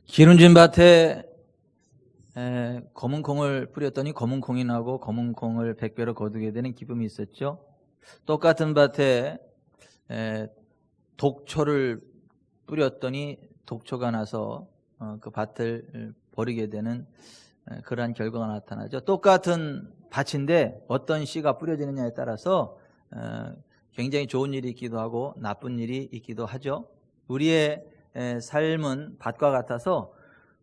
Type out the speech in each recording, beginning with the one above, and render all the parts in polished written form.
기름진 밭에 검은 콩을 뿌렸더니 검은 콩이 나고 검은 콩을 100배로 거두게 되는 기쁨이 있었죠. 똑같은 밭에 독초를 뿌렸더니 독초가 나서 그 밭을 버리게 되는 그러한 결과가 나타나죠. 똑같은 밭인데 어떤 씨가 뿌려지느냐에 따라서 굉장히 좋은 일이 있기도 하고 나쁜 일이 있기도 하죠. 우리의 삶은 밭과 같아서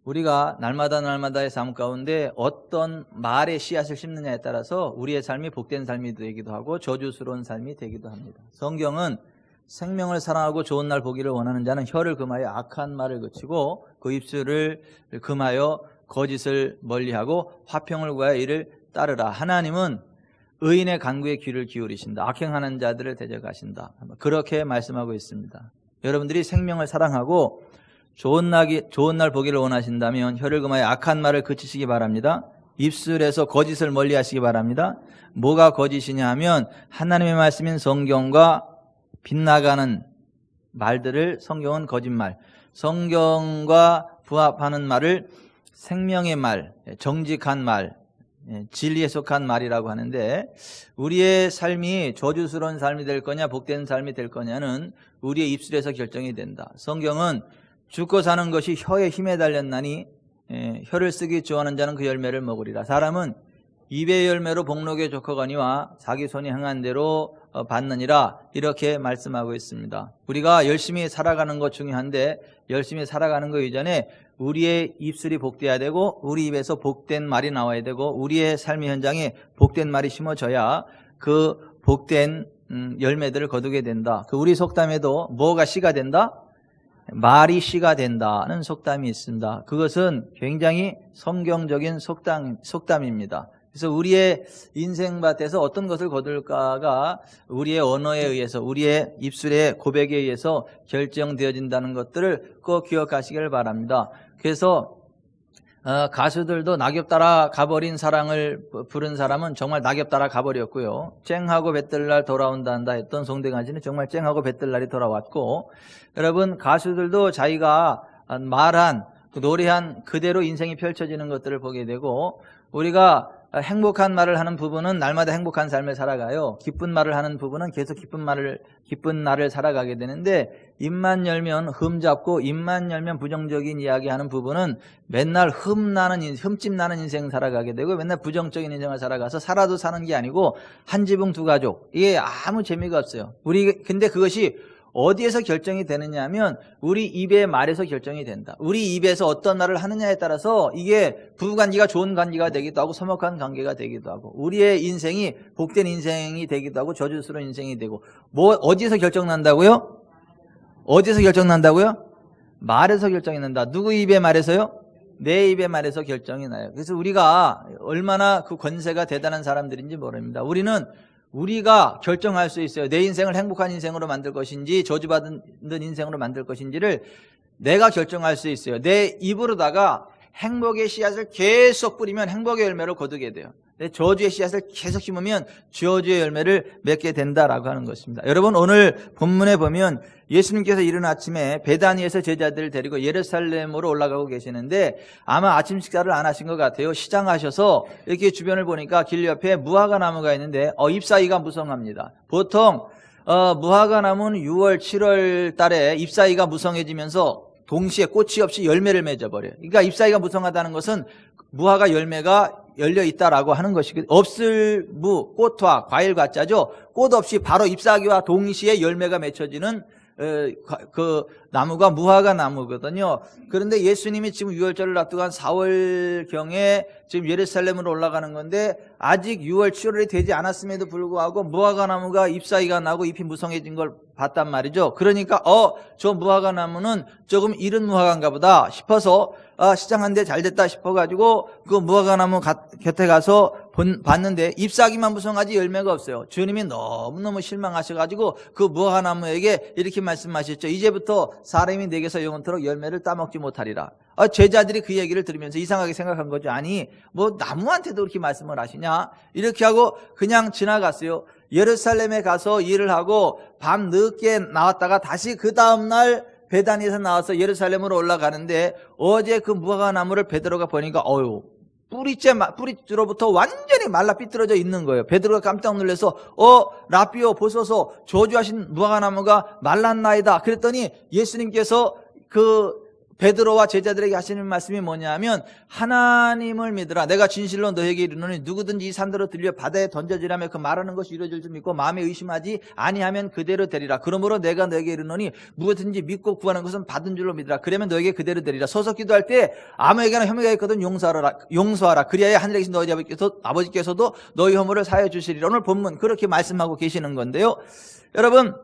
우리가 날마다의 삶 가운데 어떤 말의 씨앗을 심느냐에 따라서 우리의 삶이 복된 삶이 되기도 하고 저주스러운 삶이 되기도 합니다. 성경은 생명을 사랑하고 좋은 날 보기를 원하는 자는 혀를 금하여 악한 말을 그치고 그 입술을 금하여 거짓을 멀리하고 화평을 구하여 이를 따르라. 하나님은 의인의 간구에 귀를 기울이신다. 악행하는 자들을 대적하신다. 그렇게 말씀하고 있습니다. 여러분들이 생명을 사랑하고 좋은 날 보기를 원하신다면 혀를 금하여 악한 말을 그치시기 바랍니다. 입술에서 거짓을 멀리하시기 바랍니다. 뭐가 거짓이냐 하면 하나님의 말씀인 성경과 빗나가는 말들을 성경은 거짓말, 성경과 부합하는 말을 생명의 말, 정직한 말, 진리에 속한 말이라고 하는데, 우리의 삶이 저주스러운 삶이 될 거냐 복된 삶이 될 거냐는 우리의 입술에서 결정이 된다. 성경은 죽고 사는 것이 혀의 힘에 달렸나니 혀를 쓰기 좋아하는 자는 그 열매를 먹으리라. 사람은 입의 열매로 복록에 족하거니와 자기 손이 행한 대로 받느니라. 이렇게 말씀하고 있습니다. 우리가 열심히 살아가는 것 중요한데 열심히 살아가는 것 이전에 우리의 입술이 복되어야 되고 우리 입에서 복된 말이 나와야 되고 우리의 삶의 현장에 복된 말이 심어져야 그 복된 열매들을 거두게 된다. 그 우리 속담에도 뭐가 씨가 된다? 말이 씨가 된다는 속담이 있습니다. 그것은 굉장히 성경적인 속담입니다. 그래서 우리의 인생밭에서 어떤 것을 거둘까가 우리의 언어에 의해서 우리의 입술의 고백에 의해서 결정되어진다는 것들을 꼭 기억하시길 바랍니다. 그래서 가수들도 낙엽 따라 가버린 사랑을 부른 사람은 정말 낙엽 따라 가버렸고요. 쨍하고 뱃들날 돌아온다 한다 했던 송대관 씨는 정말 쨍하고 뱃들날이 돌아왔고, 여러분 가수들도 자기가 말한 노래한 그대로 인생이 펼쳐지는 것들을 보게 되고, 우리가 행복한 말을 하는 부분은 날마다 행복한 삶을 살아가요. 기쁜 말을 하는 부분은 계속 기쁜 날을 살아가게 되는데, 입만 열면 흠 잡고 입만 열면 부정적인 이야기하는 부분은 맨날 흠집 나는 인생 살아가게 되고 맨날 부정적인 인생을 살아가서 살아도 사는 게 아니고 한 지붕 두 가족, 이게 아무 재미가 없어요. 근데 그것이 어디에서 결정이 되느냐 하면 우리 입의 말에서 결정이 된다. 우리 입에서 어떤 말을 하느냐에 따라서 이게 부부관계가 좋은 관계가 되기도 하고 서먹한 관계가 되기도 하고 우리의 인생이 복된 인생이 되기도 하고 저주스러운 인생이 되고, 어디에서 결정난다고요? 어디에서 결정난다고요? 말에서 결정이 난다. 누구 입의 말에서요? 내 입의 말에서 결정이 나요. 그래서 우리가 얼마나 그 권세가 대단한 사람들인지 모릅니다. 우리가 결정할 수 있어요. 내 인생을 행복한 인생으로 만들 것인지 저주받은 인생으로 만들 것인지를 내가 결정할 수 있어요. 내 입으로다가 행복의 씨앗을 계속 뿌리면 행복의 열매를 거두게 돼요. 저주의 씨앗을 계속 심으면 저주의 열매를 맺게 된다라고 하는 것입니다. 여러분, 오늘 본문에 보면 예수님께서 이른 아침에 베다니에서 제자들을 데리고 예루살렘으로 올라가고 계시는데 아마 아침 식사를 안 하신 것 같아요. 시장하셔서 이렇게 주변을 보니까 길 옆에 무화과 나무가 있는데 잎사귀가 무성합니다. 보통 무화과 나무는 6월, 7월 달에 잎사귀가 무성해지면서 동시에 꽃이 없이 열매를 맺어버려요. 그러니까 잎사귀가 무성하다는 것은 무화과 열매가 열려 있다라고 하는 것이거든요. 없을 무, 꽃과 과일 과자죠. 꽃 없이 바로 잎사귀와 동시에 열매가 맺혀지는 그 나무가 무화과 나무거든요. 그런데 예수님이 지금 6월절을 앞두고 한 4월경에 지금 예루살렘으로 올라가는 건데 아직 6월, 7월이 되지 않았음에도 불구하고 무화과 나무가 잎사귀가 나고 잎이 무성해진 걸 봤단 말이죠. 그러니까 저 무화과 나무는 조금 이른 무화과인가 보다 싶어서 시장한데 잘 됐다 싶어가지고 그 무화과 나무 곁에 가서 봤는데 잎사귀만 무성하지 열매가 없어요. 주님이 너무너무 실망하셔가지고 그 무화과 나무에게 이렇게 말씀하셨죠. 이제부터 사람이 내게서 영원토록 열매를 따먹지 못하리라. 제자들이 그 얘기를 들으면서 이상하게 생각한 거죠. 아니 뭐 나무한테도 그렇게 말씀을 하시냐 이렇게 하고 그냥 지나갔어요. 예루살렘에 가서 일을 하고 밤 늦게 나왔다가 다시 그 다음날 베다니에서 나와서 예루살렘으로 올라가는데 어제 그 무화과나무를 베드로가 보니까 뿌리째로부터 완전히 말라 삐뚤어져 있는 거예요. 베드로가 깜짝 놀라서 라비오 보소서, 저주하신 무화과나무가 말랐나이다. 그랬더니 예수님께서 그 베드로와 제자들에게 하시는 말씀이 뭐냐면, 하나님을 믿으라. 내가 진실로 너에게 이르노니 누구든지 이 산더러 들려 바다에 던져지라며 그 말하는 것이 이루어질 줄 믿고 마음에 의심하지 아니하면 그대로 되리라. 그러므로 내가 너에게 이르노니 무엇든지 믿고 구하는 것은 받은 줄로 믿으라. 그러면 너에게 그대로 되리라. 서서 기도할 때 아무에게나 혐의가 있거든 용서하라. 그리하여 하늘에 계신 너희 아버지께서도 너희 허물을 사하여 주시리라. 오늘 본문 그렇게 말씀하고 계시는 건데요. 여러분,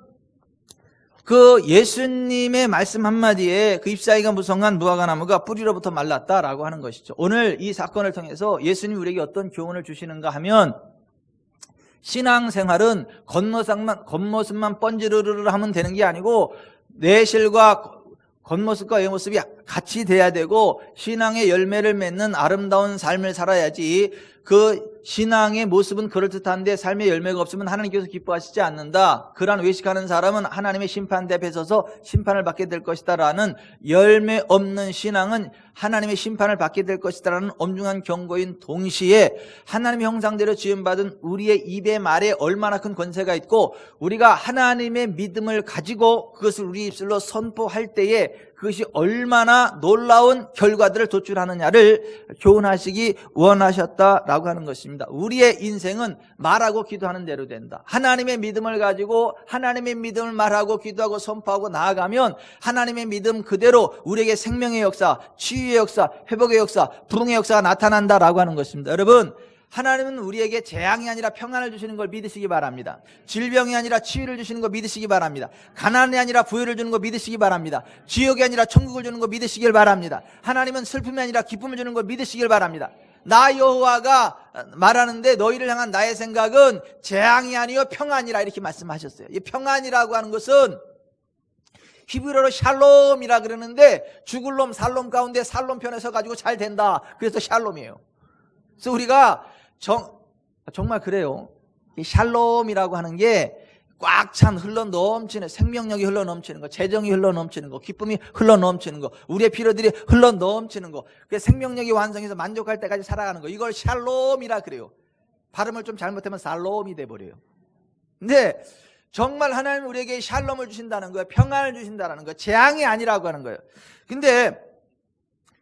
그 예수님의 말씀 한마디에 그 잎사귀가 무성한 무화과나무가 뿌리로부터 말랐다라고 하는 것이죠. 오늘 이 사건을 통해서 예수님이 우리에게 어떤 교훈을 주시는가 하면, 신앙생활은 겉모습만 번지르르르 하면 되는 게 아니고 내실과 겉모습과 외모습이 같이 돼야 되고, 신앙의 열매를 맺는 아름다운 삶을 살아야지. 그 신앙의 모습은 그럴듯한데 삶의 열매가 없으면 하나님께서 기뻐하시지 않는다. 그러한 외식하는 사람은 하나님의 심판대 앞에 서서 심판을 받게 될 것이다 라는, 열매 없는 신앙은 하나님의 심판을 받게 될 것이다 라는 엄중한 경고인 동시에, 하나님의 형상대로 지음받은 우리의 입의 말에 얼마나 큰 권세가 있고, 우리가 하나님의 믿음을 가지고 그것을 우리 입술로 선포할 때에 그것이 얼마나 놀라운 결과들을 도출하느냐를 교훈하시기 원하셨다라고 하는 것입니다. 우리의 인생은 말하고 기도하는 대로 된다. 하나님의 믿음을 가지고 하나님의 믿음을 말하고 기도하고 선포하고 나아가면 하나님의 믿음 그대로 우리에게 생명의 역사, 치유의 역사, 회복의 역사, 부흥의 역사가 나타난다라고 하는 것입니다. 여러분, 하나님은 우리에게 재앙이 아니라 평안을 주시는 걸 믿으시기 바랍니다. 질병이 아니라 치유를 주시는 거 믿으시기 바랍니다. 가난이 아니라 부유를 주는 거 믿으시기 바랍니다. 지옥이 아니라 천국을 주는 거 믿으시길 바랍니다. 하나님은 슬픔이 아니라 기쁨을 주는 거 믿으시길 바랍니다. 나 여호와가 말하는데 너희를 향한 나의 생각은 재앙이 아니요 평안이라, 이렇게 말씀하셨어요. 이 평안이라고 하는 것은 히브리어로 샬롬이라 그러는데, 죽을 놈 살롬 가운데 살롬 편에 서 가지고 잘 된다, 그래서 샬롬이에요. 그래서 우리가 정말 그래요. 이 샬롬이라고 하는 게 꽉 찬 흘러 넘치는, 생명력이 흘러 넘치는 거, 재정이 흘러 넘치는 거, 기쁨이 흘러 넘치는 거, 우리의 피로들이 흘러 넘치는 거, 그 생명력이 완성해서 만족할 때까지 살아가는 거, 이걸 샬롬이라 그래요. 발음을 좀 잘못하면 살롬이 돼버려요. 근데 정말 하나님은 우리에게 샬롬을 주신다는 거예요. 평안을 주신다는 거예요. 재앙이 아니라고 하는 거예요. 근데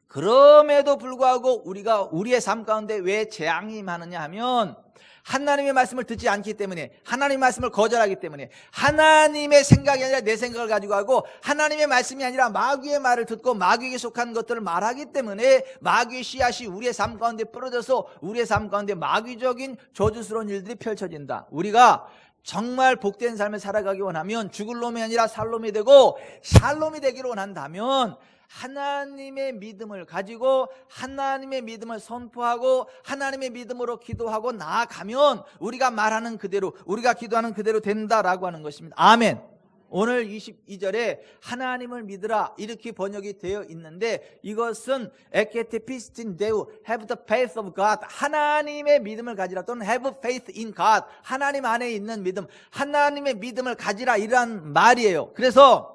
그럼에도 불구하고 우리가 우리의 삶 가운데 왜 재앙이 임하느냐 하면, 하나님의 말씀을 듣지 않기 때문에, 하나님의 말씀을 거절하기 때문에, 하나님의 생각이 아니라 내 생각을 가지고 하고, 하나님의 말씀이 아니라 마귀의 말을 듣고 마귀에게 속한 것들을 말하기 때문에 마귀의 씨앗이 우리의 삶 가운데 뿌려져서 우리의 삶 가운데 마귀적인 저주스러운 일들이 펼쳐진다. 우리가 정말 복된 삶을 살아가기 원하면, 죽을 놈이 아니라 살 놈이 되고 샬롬이 되기를 원한다면, 하나님의 믿음을 가지고 하나님의 믿음을 선포하고 하나님의 믿음으로 기도하고 나아가면 우리가 말하는 그대로, 우리가 기도하는 그대로 된다라고 하는 것입니다. 아멘. 오늘 22절에 하나님을 믿으라 이렇게 번역이 되어 있는데, 이것은 에케테 피스틴 데우, have the faith of God, 하나님의 믿음을 가지라, 또는 have faith in God, 하나님 안에 있는 믿음, 하나님의 믿음을 가지라, 이러한 말이에요. 그래서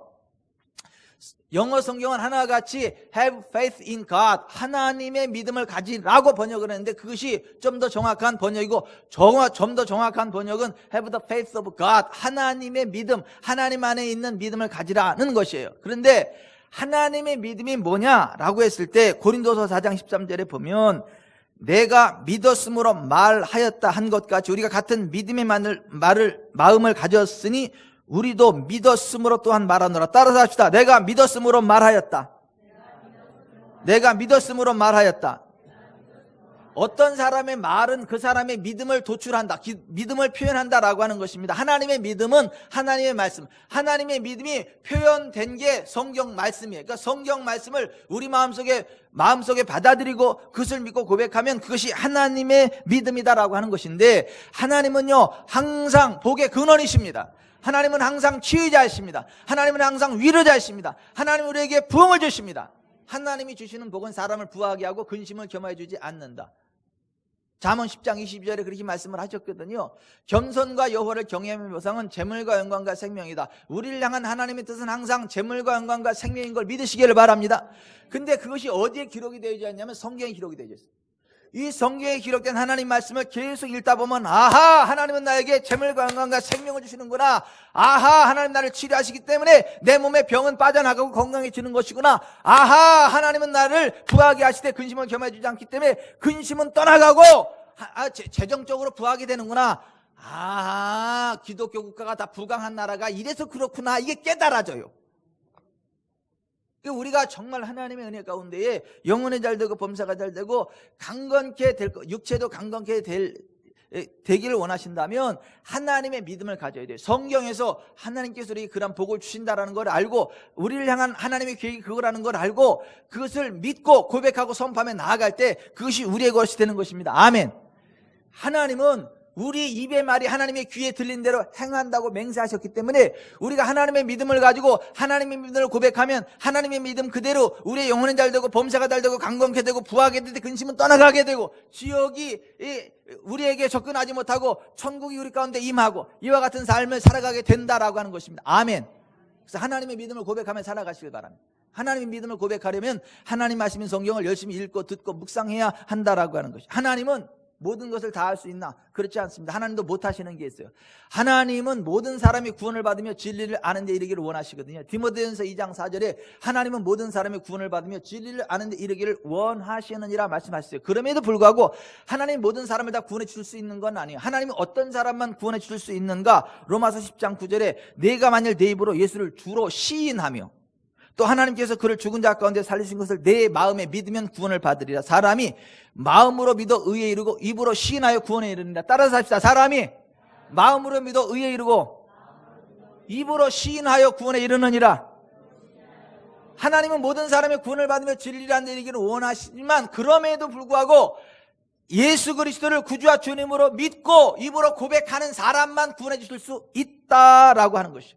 영어 성경은 하나같이 have faith in God, 하나님의 믿음을 가지라고 번역을 했는데, 그것이 좀 더 정확한 번역이고, 좀 더 정확한 번역은 have the faith of God, 하나님의 믿음, 하나님 안에 있는 믿음을 가지라는 것이에요. 그런데 하나님의 믿음이 뭐냐라고 했을 때, 고린도서 4장 13절에 보면, 내가 믿었으므로 말하였다 한 것 같이 우리가 같은 믿음의 마음을 가졌으니 우리도 믿었으므로 또한 말하노라. 따라서 합시다. 내가 믿었으므로 말하였다. 내가 믿었으므로 말하였다. 어떤 사람의 말은 그 사람의 믿음을 도출한다, 믿음을 표현한다라고 하는 것입니다. 하나님의 믿음은 하나님의 말씀, 하나님의 믿음이 표현된 게 성경 말씀이에요. 그러니까 성경 말씀을 우리 마음속에 받아들이고 그것을 믿고 고백하면 그것이 하나님의 믿음이다라고 하는 것인데, 하나님은요 항상 복의 근원이십니다. 하나님은 항상 치유자이십니다. 하나님은 항상 위로자이십니다. 하나님은 우리에게 부흥을 주십니다. 하나님이 주시는 복은 사람을 부하게 하고 근심을 겸하여 주지 않는다. 잠언 10장 22절에 그렇게 말씀을 하셨거든요. 겸손과 여호와를 경외하는 보상은 재물과 영광과 생명이다. 우리를 향한 하나님의 뜻은 항상 재물과 영광과 생명인 걸 믿으시기를 바랍니다. 근데 그것이 어디에 기록이 되어 있지 않냐면 성경에 기록이 되어 있어요. 이 성경에 기록된 하나님 말씀을 계속 읽다 보면 아하, 하나님은 나에게 재물과 영광과 생명을 주시는구나. 아하, 하나님 나를 치료하시기 때문에 내 몸의 병은 빠져나가고 건강해지는 것이구나. 아하, 하나님은 나를 부하게 하실 때 근심을 겸해 주지 않기 때문에 근심은 떠나가고 재정적으로 부하게 되는구나. 아하, 기독교 국가가 다 부강한 나라가 이래서 그렇구나. 이게 깨달아져요. 우리가 정말 하나님의 은혜 가운데에 영혼이 잘 되고 범사가 잘 되고 강건케 될 것, 육체도 강건케 되기를 원하신다면 하나님의 믿음을 가져야 돼요. 성경에서 하나님께서 우리에게 그런 복을 주신다라는 걸 알고 우리를 향한 하나님의 계획이 그거라는 걸 알고 그것을 믿고 고백하고 선포하며 나아갈 때 그것이 우리의 것이 되는 것입니다. 아멘. 하나님은 우리 입의 말이 하나님의 귀에 들린 대로 행한다고 맹세하셨기 때문에 우리가 하나님의 믿음을 가지고 하나님의 믿음을 고백하면 하나님의 믿음 그대로 우리의 영혼은 잘 되고 범사가 잘 되고 강건케 되고 부하게 되고 근심은 떠나가게 되고 지옥이 우리에게 접근하지 못하고 천국이 우리 가운데 임하고 이와 같은 삶을 살아가게 된다라고 하는 것입니다. 아멘. 그래서 하나님의 믿음을 고백하며 살아가시길 바랍니다. 하나님의 믿음을 고백하려면 하나님 말씀인 성경을 열심히 읽고 듣고 묵상해야 한다라고 하는 것이. 하나님은 모든 것을 다 할 수 있나? 그렇지 않습니다. 하나님도 못하시는 게 있어요. 하나님은 모든 사람이 구원을 받으며 진리를 아는 데 이르기를 원하시거든요. 디모데전서 2장 4절에 하나님은 모든 사람이 구원을 받으며 진리를 아는 데 이르기를 원하시느니라 말씀하셨어요. 그럼에도 불구하고 하나님 모든 사람을 다 구원해 줄 수 있는 건 아니에요. 하나님은 어떤 사람만 구원해 줄 수 있는가? 로마서 10장 9절에 내가 만일 내 입으로 예수를 주로 시인하며 또 하나님께서 그를 죽은 자 가운데 살리신 것을 내 마음에 믿으면 구원을 받으리라. 사람이 마음으로 믿어 의에 이르고 입으로 시인하여 구원에 이르느니라. 따라서 합시다. 사람이 마음으로 믿어 의에 이르고 입으로 시인하여 구원에 이르느니라. 하나님은 모든 사람의 구원을 받으며 진리를 아는 데 이르기를 원하시지만 그럼에도 불구하고 예수 그리스도를 구주와 주님으로 믿고 입으로 고백하는 사람만 구원해 주실 수 있다라고 하는 것이죠.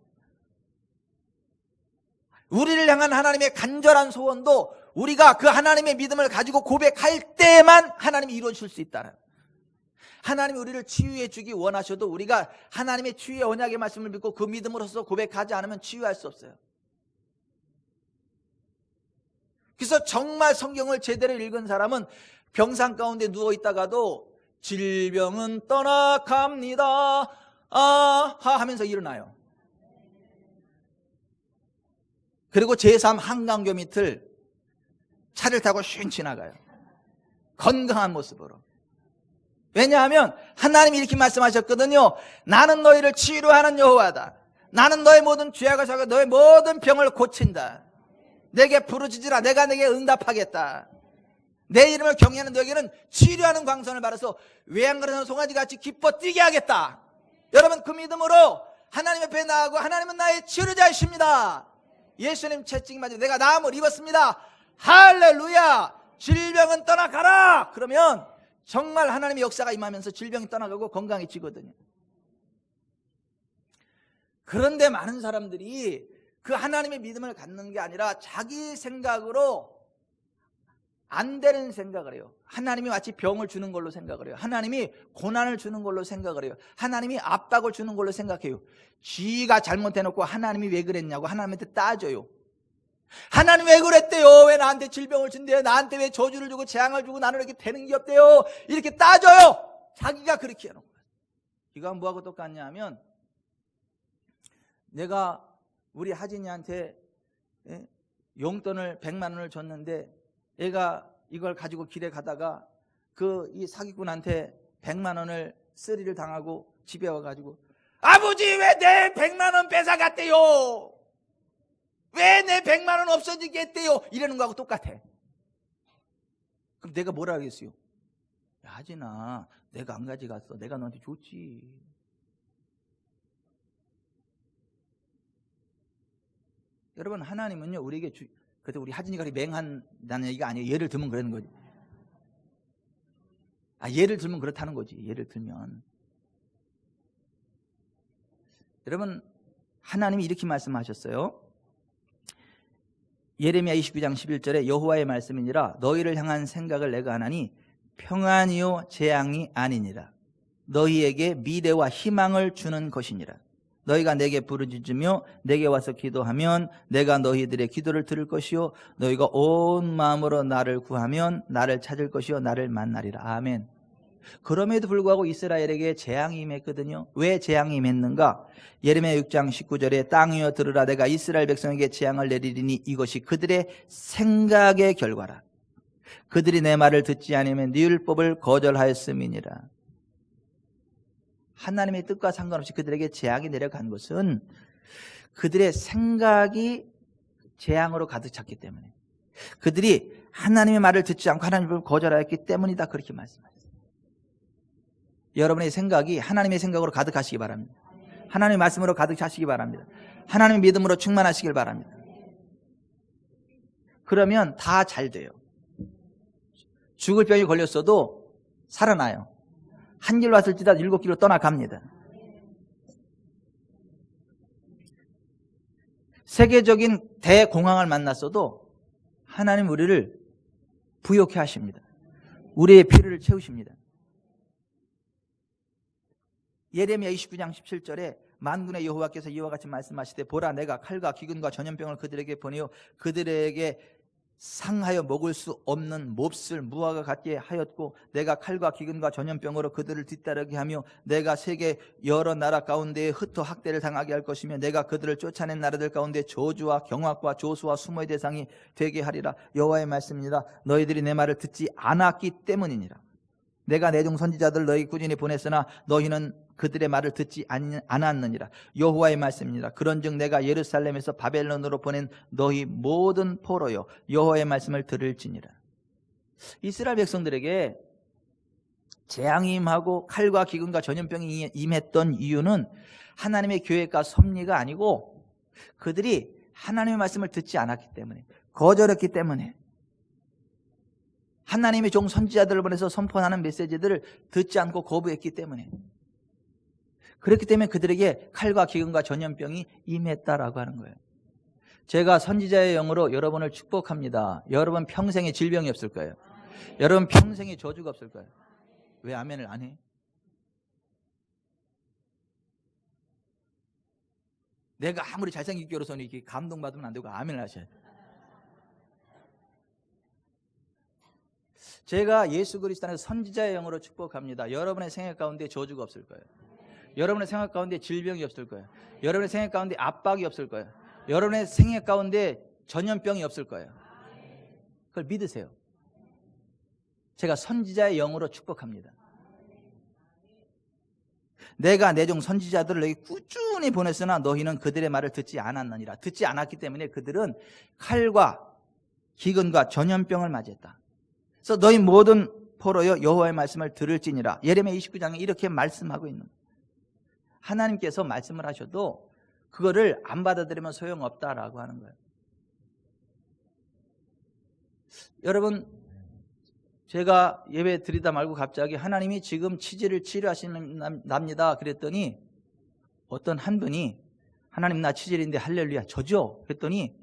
우리를 향한 하나님의 간절한 소원도 우리가 그 하나님의 믿음을 가지고 고백할 때만 하나님이 이루어질 수 있다는. 하나님이 우리를 치유해 주기 원하셔도 우리가 하나님의 치유의 언약의 말씀을 믿고 그 믿음으로서 고백하지 않으면 치유할 수 없어요. 그래서 정말 성경을 제대로 읽은 사람은 병상 가운데 누워있다가도 질병은 떠나갑니다 아하 하면서 일어나요. 그리고 제3 한강교 밑을 차를 타고 쉥 지나가요. 건강한 모습으로. 왜냐하면 하나님이 이렇게 말씀하셨거든요. 나는 너희를 치료하는 여호와다. 나는 너의 모든 죄악을 사하고 너의 모든 병을 고친다. 내게 부르짖으라. 내가 내게 응답하겠다. 내 이름을 경외하는 너에게는 치료하는 광선을 받아서 외양간에서 송아지같이 기뻐 뛰게 하겠다. 여러분 그 믿음으로 하나님 앞에 나아가고 하나님은 나의 치료자이십니다. 예수님 채찍 맞아 내가 나음을 입었습니다. 할렐루야. 질병은 떠나가라. 그러면 정말 하나님의 역사가 임하면서 질병이 떠나가고 건강해지거든요. 그런데 많은 사람들이 그 하나님의 믿음을 갖는 게 아니라 자기 생각으로 안 되는 생각을 해요. 하나님이 마치 병을 주는 걸로 생각을 해요. 하나님이 고난을 주는 걸로 생각을 해요. 하나님이 압박을 주는 걸로 생각해요. 지가 잘못해놓고 하나님이 왜 그랬냐고 하나님한테 따져요. 하나님 왜 그랬대요? 왜 나한테 질병을 준대요? 나한테 왜 저주를 주고 재앙을 주고 나는 이렇게 되는 게 없대요? 이렇게 따져요. 자기가 그렇게 해놓은 거예요. 이거 뭐하고 똑같냐 하면 내가 우리 하진이한테 용돈을 100만 원을 줬는데 애가 이걸 가지고 길에 가다가 이 사기꾼한테 100만 원을 쓰리를 당하고 집에 와가지고 아버지 왜 내 100만 원 뺏어갔대요? 왜 내 100만 원 없어지게 했대요? 이러는 거하고 똑같아. 그럼 내가 뭐라 하겠어요? 야, 하진아 내가 안 가져갔어. 내가 너한테 줬지. 여러분 하나님은요 우리에게 그래도 우리 하진이가 맹한다는 얘기가 아니에요. 예를 들면 그러는 거지. 예를 들면 그렇다는 거지. 예를 들면 여러분 하나님이 이렇게 말씀하셨어요. 예레미야 29장 11절에 여호와의 말씀이니라 너희를 향한 생각을 내가 하나니 평안이요 재앙이 아니니라. 너희에게 미래와 희망을 주는 것이니라. 너희가 내게 부르짖으며 내게 와서 기도하면 내가 너희들의 기도를 들을 것이요 너희가 온 마음으로 나를 구하면 나를 찾을 것이요 나를 만나리라. 아멘. 그럼에도 불구하고 이스라엘에게 재앙이 임했거든요. 왜 재앙이 임했는가? 예레미야 6장 19절에 땅이여 들으라. 내가 이스라엘 백성에게 재앙을 내리리니 이것이 그들의 생각의 결과라. 그들이 내 말을 듣지 않으면 네 율법을 거절하였음이니라. 하나님의 뜻과 상관없이 그들에게 재앙이 내려간 것은 그들의 생각이 재앙으로 가득 찼기 때문에, 그들이 하나님의 말을 듣지 않고 하나님을 거절하였기 때문이다, 그렇게 말씀하셨어요. 여러분의 생각이 하나님의 생각으로 가득하시기 바랍니다. 하나님의 말씀으로 가득하시기 바랍니다. 하나님의 믿음으로 충만하시길 바랍니다. 그러면 다 잘 돼요. 죽을 병이 걸렸어도 살아나요. 한 길 왔을지라도 7길로 떠나갑니다. 세계적인 대공황을 만났어도 하나님 우리를 부욕해 하십니다. 우리의 필요를 채우십니다. 예레미야 29장 17절에 만군의 여호와께서 이와 같이 말씀하시되 보라 내가 칼과 기근과 전염병을 그들에게 보내어 그들에게 상하여 먹을 수 없는 몹쓸 무화과 같게 하였고 내가 칼과 기근과 전염병으로 그들을 뒤따르게 하며 내가 세계 여러 나라 가운데에 흩어 학대를 당하게 할 것이며 내가 그들을 쫓아낸 나라들 가운데 저주와 경악과 조수와 수모의 대상이 되게 하리라. 여호와의 말씀입니다. 너희들이 내 말을 듣지 않았기 때문이니라. 내가 내 종 선지자들 너희 꾸준히 보냈으나 너희는 그들의 말을 듣지 않았느니라. 여호와의 말씀입니다. 그런즉 내가 예루살렘에서 바벨론으로 보낸 너희 모든 포로여 여호와의 말씀을 들을지니라. 이스라엘 백성들에게 재앙이 임하고 칼과 기근과 전염병이 임했던 이유는 하나님의 계획과 섭리가 아니고 그들이 하나님의 말씀을 듣지 않았기 때문에, 거절했기 때문에, 하나님의 종 선지자들을 보내서 선포하는 메시지들을 듣지 않고 거부했기 때문에, 그렇기 때문에 그들에게 칼과 기근과 전염병이 임했다라고 하는 거예요. 제가 선지자의 영으로 여러분을 축복합니다. 여러분 평생에 질병이 없을 거예요. 여러분 평생에 저주가 없을 거예요. 왜 아멘을 안 해? 내가 아무리 잘생기게 열어서는 이렇게 감동받으면 안 되고 아멘을 하셔야 돼요. 제가 예수 그리스도 안에서 선지자의 영으로 축복합니다. 여러분의 생각 가운데 저주가 없을 거예요. 여러분의 생각 가운데 질병이 없을 거예요. 여러분의 생각 가운데 압박이 없을 거예요. 여러분의 생각 가운데 전염병이 없을 거예요. 그걸 믿으세요. 제가 선지자의 영으로 축복합니다. 내가 내 종 선지자들을 너희 꾸준히 보냈으나 너희는 그들의 말을 듣지 않았느니라. 듣지 않았기 때문에 그들은 칼과 기근과 전염병을 맞이했다. 그래서 너희 모든 포로여 여호와의 말씀을 들을지니라. 예레미야 29장에 이렇게 말씀하고 있는 거예요. 하나님께서 말씀을 하셔도 그거를 안 받아들이면 소용없다라고 하는 거예요. 여러분, 제가 예배 드리다 말고 갑자기 하나님이 지금 치질을 치료하시납니다 그랬더니 어떤 한 분이 하나님 나 치질인데 할렐루야 저죠? 그랬더니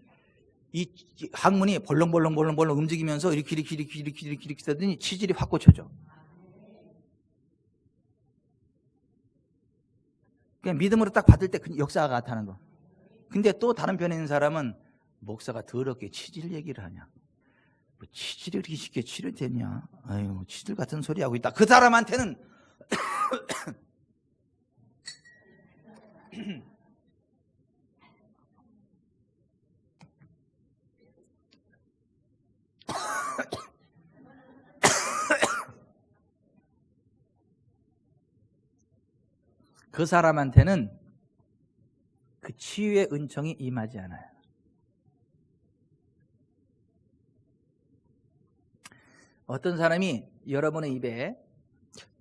이 항문이 벌렁벌렁 움직이면서 이렇게 하더니 치질이 확 고쳐져. 그냥 믿음으로 딱 받을 때 역사가 나타나는 거. 근데 또 다른 편에 있는 사람은 목사가 더럽게 치질 얘기를 하냐? 뭐 치질이 그렇게 쉽게 치료되냐? 아유, 치질 같은 소리 하고 있다. 그 사람한테는 그 사람한테는 그 치유의 은총이 임하지 않아요. 어떤 사람이 여러분의 입에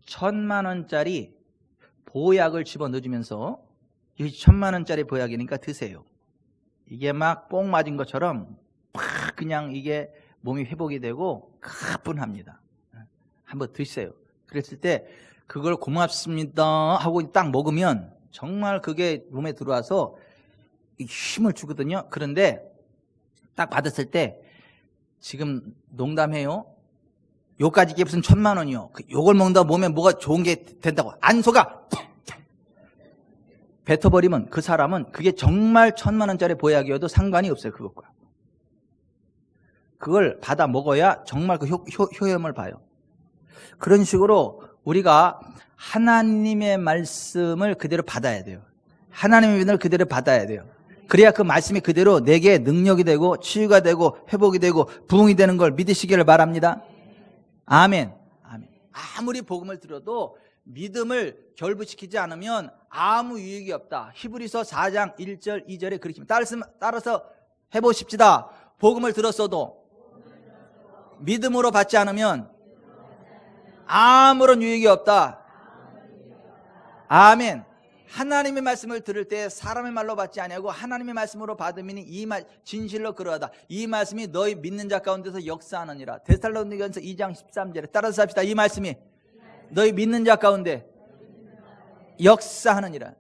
1,000만 원짜리 보약을 집어넣어주면서 이 1,000만 원짜리 보약이니까 드세요. 이게 막 뽕 맞은 것처럼 팍 그냥 이게 몸이 회복이 되고 가뿐합니다. 한번 드세요. 그랬을 때 그걸 고맙습니다 하고 딱 먹으면 정말 그게 몸에 들어와서 힘을 주거든요. 그런데 딱 받았을 때 지금 농담해요. 요까지 게 무슨 1,000만 원이요. 요걸 먹는다 몸에 뭐가 좋은 게 된다고. 안 속아. 뱉어버리면 그 사람은 그게 정말 1,000만 원짜리 보약이어도 상관이 없어요. 그것과. 그걸 받아 먹어야 정말 그 효험을 봐요. 그런 식으로 우리가 하나님의 말씀을 그대로 받아야 돼요. 하나님의 믿음을 그대로 받아야 돼요. 그래야 그 말씀이 그대로 내게 능력이 되고 치유가 되고 회복이 되고 부흥이 되는 걸 믿으시기를 바랍니다. 아멘. 아멘. 아무리 복음을 들어도 믿음을 결부시키지 않으면 아무 유익이 없다. 히브리서 4장 1절 2절에 그렇게 따라서 해보십시다. 복음을 들었어도 믿음으로 받지 않으면 아무런 유익이 없다. 아멘. 하나님의 말씀을 들을 때 사람의 말로 받지 아니하고 하나님의 말씀으로 받으면 이 말 진실로 그러하다. 이 말씀이 너희 믿는 자 가운데서 역사하느니라. 데살로니가서 2장 13절에 따라서 합시다. 이 말씀이 너희 믿는 자 가운데 역사하느니라.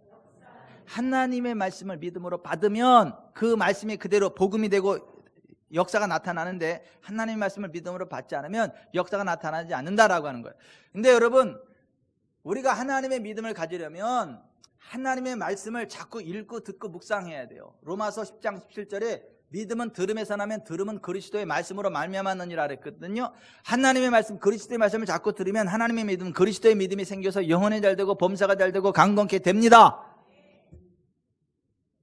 하나님의 말씀을 믿음으로 받으면 그 말씀이 그대로 복음이 되고 역사가 나타나는데, 하나님의 말씀을 믿음으로 받지 않으면 역사가 나타나지 않는다라고 하는 거예요. 근데 여러분, 우리가 하나님의 믿음을 가지려면 하나님의 말씀을 자꾸 읽고 듣고 묵상해야 돼요. 로마서 10장 17절에 믿음은 들음에서 나면 들음은 그리스도의 말씀으로 말미암았느니라 그랬거든요. 하나님의 말씀, 그리스도의 말씀을 자꾸 들으면 하나님의 믿음, 그리스도의 믿음이 생겨서 영혼이 잘 되고 범사가 잘 되고 강건케 됩니다.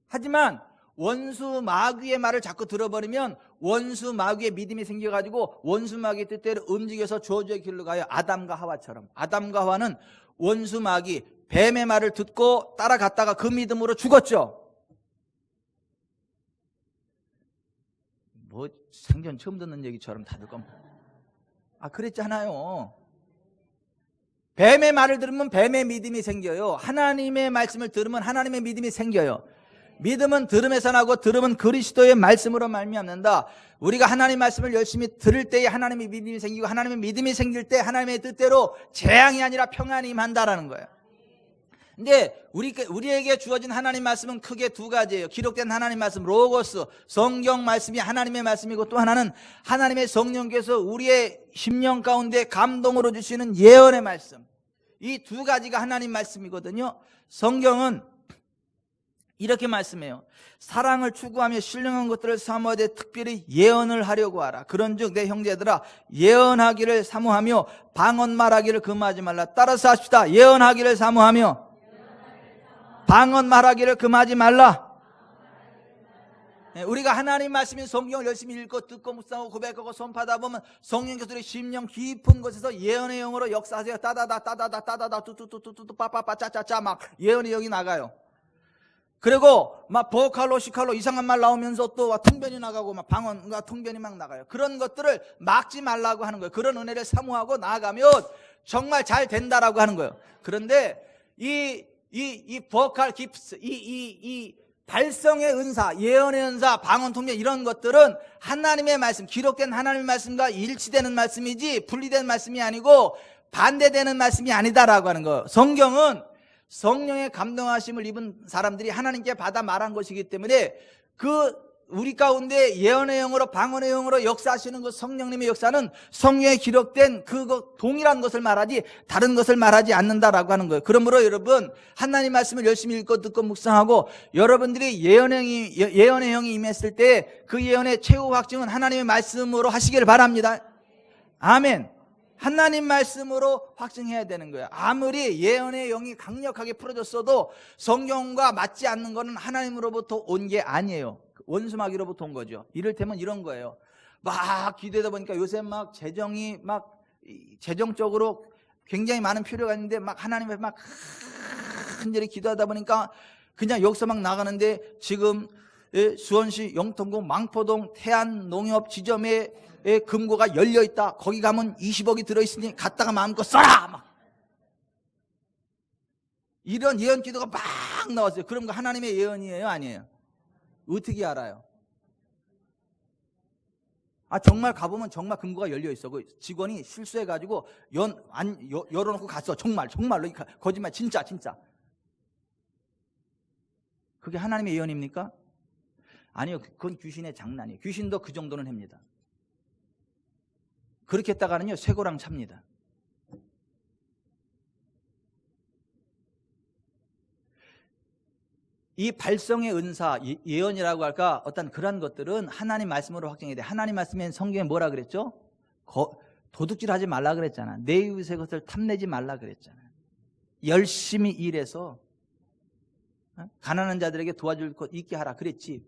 하지만 원수 마귀의 말을 자꾸 들어버리면 원수 마귀의 믿음이 생겨가지고 원수 마귀의 뜻대로 움직여서 저주의 길로 가요. 아담과 하와처럼. 아담과 하와는 원수 마귀 뱀의 말을 듣고 따라갔다가 그 믿음으로 죽었죠. 뭐 생전 처음 듣는 얘기처럼 다들 그랬잖아요. 뱀의 말을 들으면 뱀의 믿음이 생겨요. 하나님의 말씀을 들으면 하나님의 믿음이 생겨요. 믿음은 들음에서 나고 들음은 그리스도의 말씀으로 말미암는다. 우리가 하나님 말씀을 열심히 들을 때에 하나님의 믿음이 생기고 하나님의 믿음이 생길 때 하나님의 뜻대로 재앙이 아니라 평안이 임한다라는 거예요. 근데 우리에게 주어진 하나님 말씀은 크게 두 가지예요. 기록된 하나님 말씀, 로고스, 성경 말씀이 하나님의 말씀이고, 또 하나는 하나님의 성령께서 우리의 심령 가운데 감동으로 주시는 예언의 말씀. 이 두 가지가 하나님 말씀이거든요. 성경은 이렇게 말씀해요. 사랑을 추구하며 신령한 것들을 사모하되 특별히 예언을 하려고 하라. 그런즉 내 형제들아, 예언하기를 사모하며 방언 말하기를 금하지 말라. 따라서 합시다. 예언하기를 사모하며 방언 말하기를 금하지 말라. 우리가 하나님 말씀인 성경을 열심히 읽고 듣고 묵상하고 고백하고 선포하다 보면 성령께서 우리 심령 깊은 곳에서 예언의 영으로 역사하세요. 따다다 따다다 따다다 뚜뚜뚜뚜뚜 빠빠빠 짜짜짜 막 예언의 영이 나가요. 그리고 막 보컬로 시칼로 이상한 말 나오면서 또 통변이 나가고 막 방언과 통변이 막 나가요. 그런 것들을 막지 말라고 하는 거예요. 그런 은혜를 사모하고 나아가면 정말 잘 된다라고 하는 거예요. 그런데 이 보컬 깁스, 이 발성의 은사, 예언의 은사, 방언, 통변 이런 것들은 하나님의 말씀, 기록된 하나님의 말씀과 일치되는 말씀이지 분리된 말씀이 아니고 반대되는 말씀이 아니다라고 하는 거예요. 성경은 성령의 감동하심을 입은 사람들이 하나님께 받아 말한 것이기 때문에 우리 가운데 예언의 영으로 방언의 영으로 역사하시는 그 성령님의 역사는 성경에 기록된 동일한 것을 말하지 다른 것을 말하지 않는다라고 하는 거예요. 그러므로 여러분, 하나님 말씀을 열심히 읽고 듣고 묵상하고 여러분들이 예언의 영이 임했을 때 그 예언의 최후 확증은 하나님의 말씀으로 하시기를 바랍니다. 아멘. 하나님 말씀으로 확증해야 되는 거예요. 아무리 예언의 영이 강력하게 풀어졌어도 성경과 맞지 않는 것은 하나님으로부터 온 게 아니에요. 원수마귀로부터 온 거죠. 이를테면 이런 거예요. 막 기도하다 보니까 요새 막 재정적으로 굉장히 많은 필요가 있는데 막 하나님의 막 간절히 기도하다 보니까 그냥 여기서 막 나가는데 지금 수원시 영통구 망포동 태안농협 지점에 금고가 열려있다. 거기 가면 20억이 들어있으니 갔다가 마음껏 써라! 막. 이런 예언 기도가 막 나왔어요. 그럼 그 하나님의 예언이에요? 아니에요? 어떻게 알아요? 정말 가보면 정말 금고가 열려있어. 그 직원이 실수해가지고 열어놓고 갔어. 정말로. 거짓말, 진짜. 그게 하나님의 예언입니까? 아니요. 그건 귀신의 장난이에요. 귀신도 그 정도는 합니다. 그렇게 했다가는요 쇠고랑 찹니다. 이 발성의 은사, 예언이라고 할까 어떤 그런 것들은 하나님 말씀으로 확정해야 돼. 하나님 말씀엔 성경에 뭐라 그랬죠? 도둑질하지 말라 그랬잖아. 내 이웃의 것을 탐내지 말라 그랬잖아. 열심히 일해서 가난한 자들에게 도와줄 것 있게 하라 그랬지.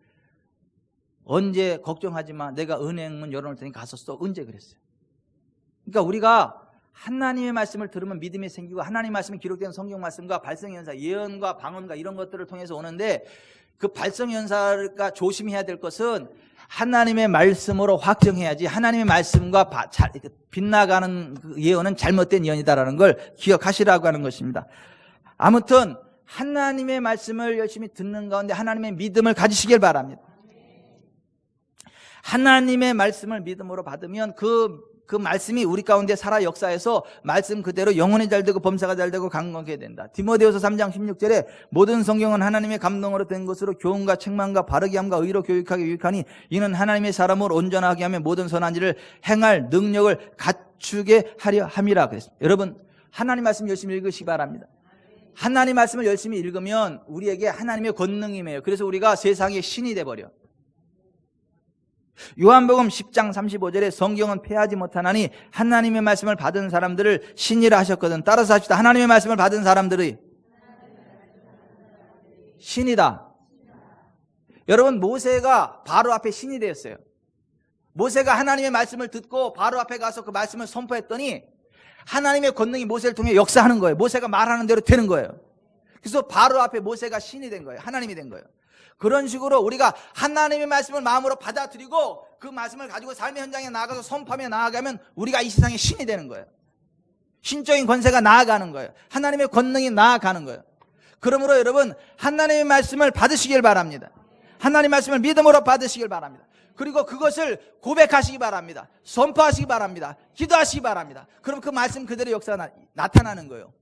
언제 걱정하지 마. 내가 은행문 열어놓을 테니 가서 써. 언제 그랬어요? 그러니까 우리가 하나님의 말씀을 들으면 믿음이 생기고 하나님의 말씀이 기록된 성경 말씀과 발성연사, 예언과 방언과 이런 것들을 통해서 오는데 그 발성연사가 조심해야 될 것은 하나님의 말씀으로 확정해야지 하나님의 말씀과 빗나가는 그 예언은 잘못된 예언이다라는 걸 기억하시라고 하는 것입니다. 아무튼 하나님의 말씀을 열심히 듣는 가운데 하나님의 믿음을 가지시길 바랍니다. 하나님의 말씀을 믿음으로 받으면 그 말씀이 우리 가운데 살아 역사해서 말씀 그대로 영혼이 잘 되고 범사가 잘 되고 강건하게 된다. 디모데후서 3장 16절에 모든 성경은 하나님의 감동으로 된 것으로 교훈과 책망과 바르게 함과 의로 교육하게 유익하니 이는 하나님의 사람을 온전하게 하며 모든 선한 일을 행할 능력을 갖추게 하려 함이라 그랬습니다. 여러분 하나님 말씀 열심히 읽으시기 바랍니다. 하나님 말씀을 열심히 읽으면 우리에게 하나님의 권능이 임해요. 그래서 우리가 세상의 신이 돼버려. 요한복음 10장 35절에 성경은 패하지 못하나니 하나님의 말씀을 받은 사람들을 신이라 하셨거든. 따라서 합시다. 하나님의 말씀을 받은 사람들이 신이다. 여러분 모세가 바로 앞에 신이 되었어요. 모세가 하나님의 말씀을 듣고 바로 앞에 가서 그 말씀을 선포했더니 하나님의 권능이 모세를 통해 역사하는 거예요. 모세가 말하는 대로 되는 거예요. 그래서 바로 앞에 모세가 신이 된 거예요. 하나님이 된 거예요. 그런 식으로 우리가 하나님의 말씀을 마음으로 받아들이고 그 말씀을 가지고 삶의 현장에 나가서 선포하며 나아가면 우리가 이 세상의 신이 되는 거예요. 신적인 권세가 나아가는 거예요. 하나님의 권능이 나아가는 거예요. 그러므로 여러분 하나님의 말씀을 받으시길 바랍니다. 하나님의 말씀을 믿음으로 받으시길 바랍니다. 그리고 그것을 고백하시기 바랍니다. 선포하시기 바랍니다. 기도하시기 바랍니다. 그럼 그 말씀 그대로 역사가 나타나는 거예요.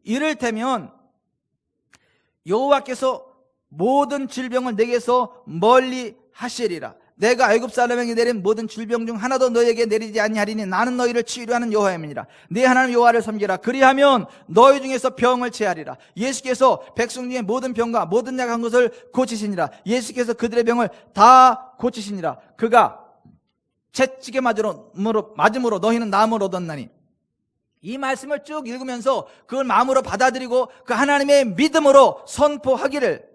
이를테면 여호와께서 모든 질병을 내게서 멀리 하시리라. 내가 애굽 사람에게 내린 모든 질병 중 하나도 너에게 내리지 아니하리니 나는 너희를 치유하는 여호와임이니라. 네 하나님 여호와를 섬기라. 그리하면 너희 중에서 병을 체하리라. 예수께서 백성 중에 모든 병과 모든 약한 것을 고치시니라. 예수께서 그들의 병을 다 고치시니라. 그가 채찍에 맞음으로 너희는 나음을 얻었나니. 이 말씀을 쭉 읽으면서 그걸 마음으로 받아들이고 그 하나님의 믿음으로 선포하기를,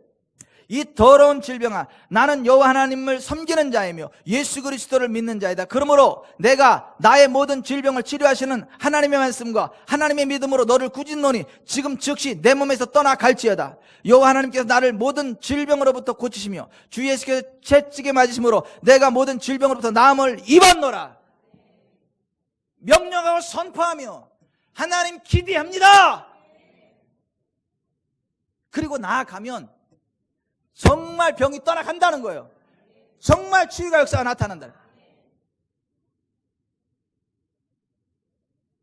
이 더러운 질병아 나는 여호와 하나님을 섬기는 자이며 예수 그리스도를 믿는 자이다. 그러므로 내가 나의 모든 질병을 치료하시는 하나님의 말씀과 하나님의 믿음으로 너를 꾸짖노니 지금 즉시 내 몸에서 떠나갈지어다. 여호와 하나님께서 나를 모든 질병으로부터 고치시며 주 예수께서 채찍에 맞으심으로 내가 모든 질병으로부터 나음을 입었노라. 명령하고 선포하며 하나님 기대합니다. 그리고 나아가면 정말 병이 떠나간다는 거예요. 정말 치유가 역사가 나타난다.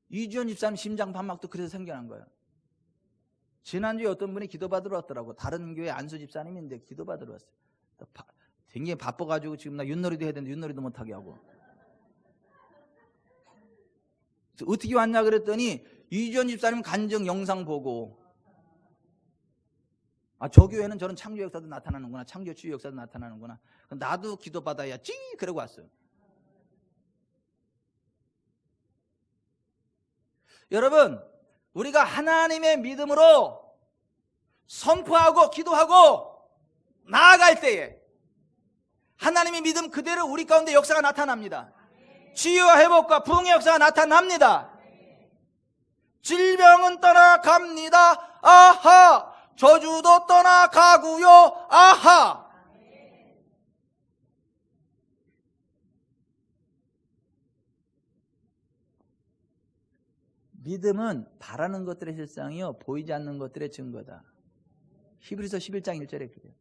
이주연 집사님 심장 판막도 그래서 생겨난 거예요. 지난주에 어떤 분이 기도받으러 왔더라고. 다른 교회 안수 집사님인데 기도받으러 왔어요. 굉장히 바빠가지고 지금 나 윷놀이도 해야 되는데 윷놀이도 못하게 하고. 어떻게 왔냐 그랬더니 이주연 집사님 간증 영상 보고, 저 교회는 저런 창조 역사도 나타나는구나, 창조 치유 역사도 나타나는구나, 나도 기도받아야지 그러고 왔어요. 여러분 우리가 하나님의 믿음으로 선포하고 기도하고 나아갈 때에 하나님의 믿음 그대로 우리 가운데 역사가 나타납니다. 치유와 회복과 부흥의 역사가 나타납니다. 질병은 떠나갑니다. 아하. 저주도 떠나가고요. 아하. 믿음은 바라는 것들의 실상이요 보이지 않는 것들의 증거다. 히브리서 11장 1절에 그래요.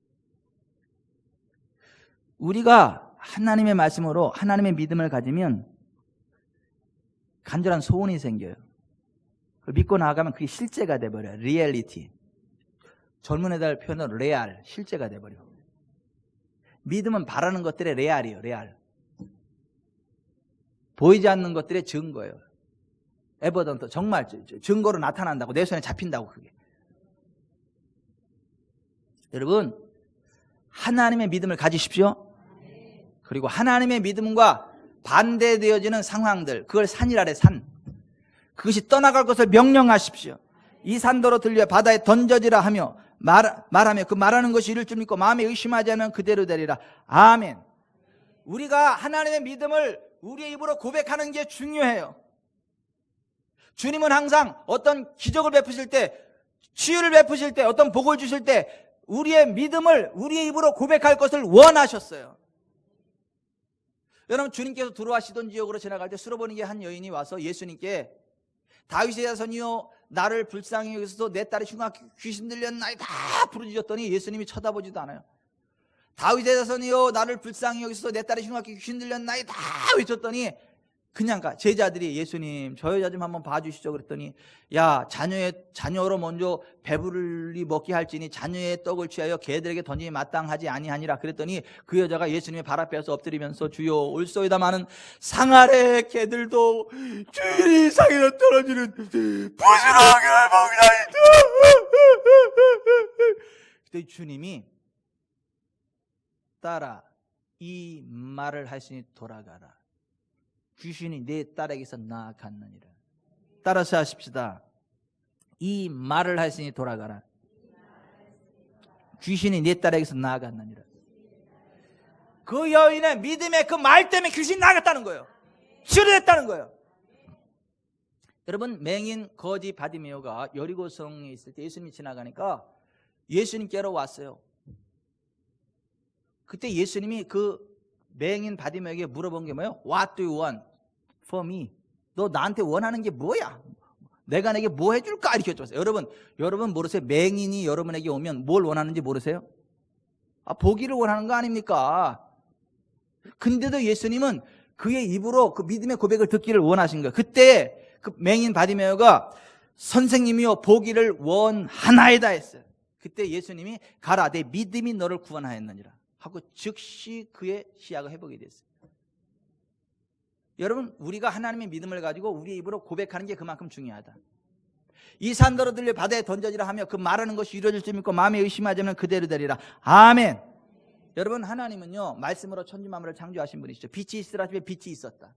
우리가 하나님의 말씀으로 하나님의 믿음을 가지면 간절한 소원이 생겨요. 그걸 믿고 나아가면 그게 실제가 돼버려요. 리얼리티. 젊은 애들 표현으로 레알, 실제가 돼버려. 믿음은 바라는 것들의 레알이에요. 레알. 보이지 않는 것들의 증거예요. 에버던트, 정말 증거로 나타난다고, 내 손에 잡힌다고. 그게 여러분, 하나님의 믿음을 가지십시오. 그리고 하나님의 믿음과 반대되어지는 상황들, 그걸 산이라래. 산. 그것이 떠나갈 것을 명령하십시오. 이 산더러 들려 바다에 던져지라 하며 말하며 그 말하는 것이 이룰 줄 믿고 마음에 의심하지 않으면 그대로 되리라. 아멘. 우리가 하나님의 믿음을 우리의 입으로 고백하는 게 중요해요. 주님은 항상 어떤 기적을 베푸실 때, 치유를 베푸실 때, 어떤 복을 주실 때 우리의 믿음을 우리의 입으로 고백할 것을 원하셨어요. 여러분, 주님께서 들어와 시돈 지역으로 지나갈 때 수로보니게 한 여인이 와서 예수님께 다윗의 자손이여 나를 불쌍히 여기소서 내 딸이 흉악히 귀신 들렸나이다 부르짖었더니 예수님이 쳐다보지도 않아요. 다윗의 자손이여 나를 불쌍히 여기소서 내 딸이 흉악히 귀신 들렸나이다 외쳤더니 그냥 제자들이 예수님 저 여자 좀 한번 봐주시죠 그랬더니 야 자녀로 먼저 배불리 먹게 할지니 자녀의 떡을 취하여 개들에게 던지니 마땅하지 아니하니라 그랬더니 그 여자가 예수님의 발 앞에서 엎드리면서 주여 올소이다마는 상아래 개들도 주일이 상에서 떨어지는 부스러기를 먹나이다. 그때 주님이 딸아 이 말을 하시니 돌아가라. 귀신이 내 딸에게서 나아갔느니라. 따라서 하십시다. 이 말을 하시니 돌아가라. 귀신이 내 딸에게서 나아갔느니라. 그 여인의 믿음의 그 말 때문에 귀신이 나갔다는 거예요. 치료됐다는 거예요. 여러분, 맹인 거지 바디메오가 여리고성에 있을 때 예수님이 지나가니까 예수님께로 왔어요. 그때 예수님이 그 맹인 바디메오에게 물어본 게 뭐예요? What do you want for me? 너 나한테 원하는 게 뭐야? 내가 내게 뭐 해줄까? 이렇게 여쭤봤어요. 여러분 모르세요? 맹인이 여러분에게 오면 뭘 원하는지 모르세요? 보기를 원하는 거 아닙니까? 근데도 예수님은 그의 입으로 그 믿음의 고백을 듣기를 원하신 거예요. 그때 그 맹인 바디메오가 선생님이여 보기를 원하나이다 했어요. 그때 예수님이 가라 내 믿음이 너를 구원하였느니라 하고 즉시 그의 시야가 회복이 됐어요. 여러분, 우리가 하나님의 믿음을 가지고 우리의 입으로 고백하는 게 그만큼 중요하다. 이 산더러 들려 바다에 던져지라 하며 그 말하는 것이 이루어질 줄 믿고 마음에 의심하지 않으면 그대로 되리라. 아멘. 여러분, 하나님은요 말씀으로 천지 만물을 창조하신 분이시죠. 빛이 있으라 하시면 빛이 있었다.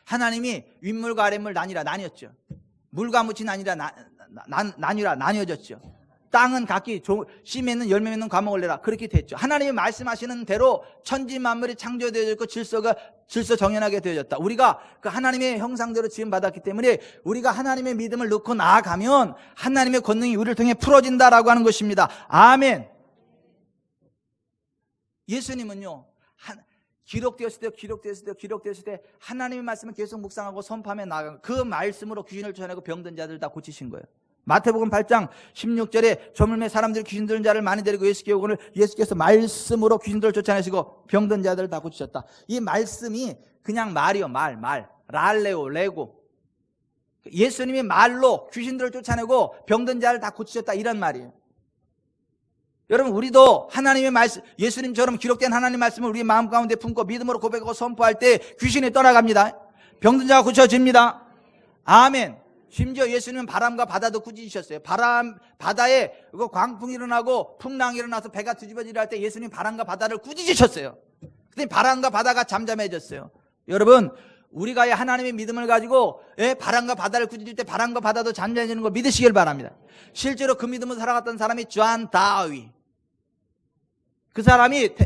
하나님이 윗물과 아랫물 나뉘었죠. 물과 묻이 나뉘어졌죠. 땅은 각기 씨 맺는 열매 맺는 과목을 내라. 그렇게 됐죠. 하나님이 말씀하시는 대로 천지 만물이 창조되어졌고 질서 정연하게 되어졌다. 우리가 그 하나님의 형상대로 지음 받았기 때문에 우리가 하나님의 믿음을 넣고 나아가면 하나님의 권능이 우리를 통해 풀어진다라고 하는 것입니다. 아멘. 예수님은요 기록되었을 때 하나님의 말씀을 계속 묵상하고 선포하며 나아가고 그 말씀으로 귀신을 쫓아내고 병든 자들 다 고치신 거예요. 마태복음 8장 16절에 저물매 사람들이 귀신 들은 자를 많이 데리고 예수께 오거늘 예수께서 말씀으로 귀신들을 쫓아내시고 병든 자들을 다 고치셨다. 이 말씀이 그냥 말이요. 말 랄레오 레고 예수님이 말로 귀신들을 쫓아내고 병든 자를 다 고치셨다 이런 말이에요. 여러분, 우리도 하나님의 말씀, 예수님처럼 기록된 하나님의 말씀을 우리 마음 가운데 품고 믿음으로 고백하고 선포할 때 귀신이 떠나갑니다. 병든 자가 고쳐집니다. 아멘. 심지어 예수님은 바람과 바다도 꾸짖으셨어요. 바다에 광풍이 일어나고 풍랑이 일어나서 배가 뒤집어지려 할 때 예수님 바람과 바다를 꾸짖으셨어요. 그때 바람과 바다가 잠잠해졌어요. 여러분, 우리가 하나님의 믿음을 가지고 바람과 바다를 꾸짖을 때 바람과 바다도 잠잠해지는 걸 믿으시길 바랍니다. 실제로 그 믿음으로 살아갔던 사람이 존 다위. 그 사람이